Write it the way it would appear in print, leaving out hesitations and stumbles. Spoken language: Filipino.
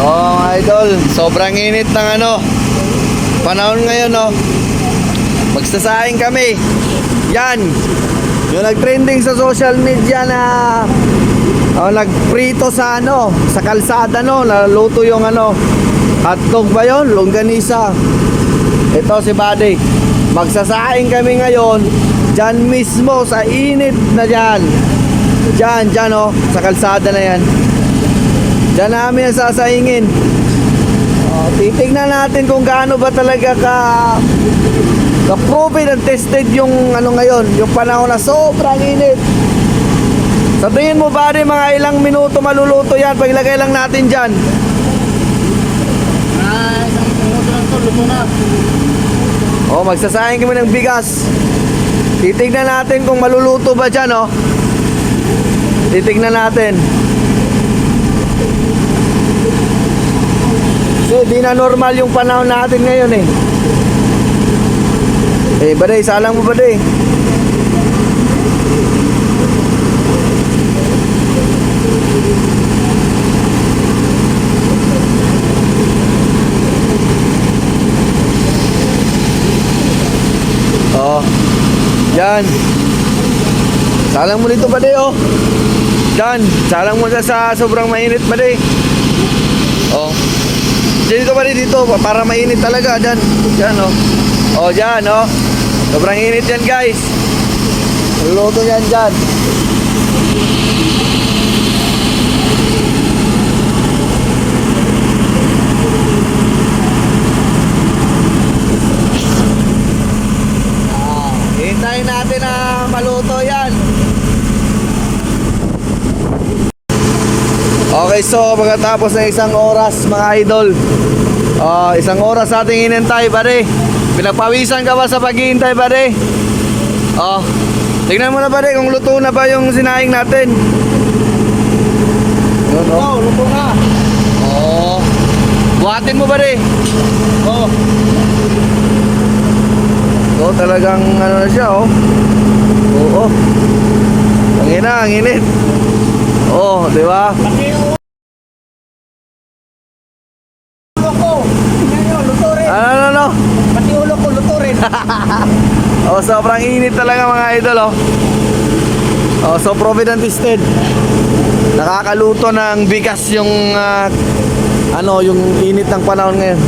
Oh, mga idol, sobrang init ng panahon ngayon, no. Magsasaing kami. Yan. Yung nag-trending sa social media na nagprito sa sa kalsada, no, naluto yung hotdog ba yun? Longganisa. Ito si Buddy. Magsasaing kami ngayon dyan mismo sa init na dyan. Dyan, oh, sa kalsada na yan. Dyan namin sasaingin. Titignan natin kung gaano ba talaga ka-proven and tested yung ngayon, yung panahon na sobrang init. Sabihin mo ba rin mga ilang minuto maluluto yan? Paglagay lang natin dyan. Isang minuto lang to, luto na. Magsasaing kami ng bigas. Titignan natin kung maluluto ba dyan, oh. Titignan natin. Kasi di na normal yung panahon natin ngayon, eh. Baday, salang mo Baday. Yan. Salang mo dito Baday, oh. Yan, salang mo sa sobrang mainit Baday. Dito Baday, dito para mainit talaga dyan. Dyan, oh. Dyan, oh. Sobrang init yan, guys. Luto yan dyan. Hintayin natin na maluto yan. Okay, so pagkatapos ng isang oras mga idol, isang oras ating inintay, pare. Pinagpawisan ka ba sa paghihintay, pare? Tignan mo na pare kung luto na ba yung sinaing natin. Luto na. Buhatin mo pare. Talagang na siya, oh. Ang init. Di ba? Pati ulo ko. Luto rin. Ano? Pati ulo ko, luto rin. Sobrang init talaga mga idol, oh. So proven and tested. Nakakaluto ng bigas yung yung init ng panahon ngayon.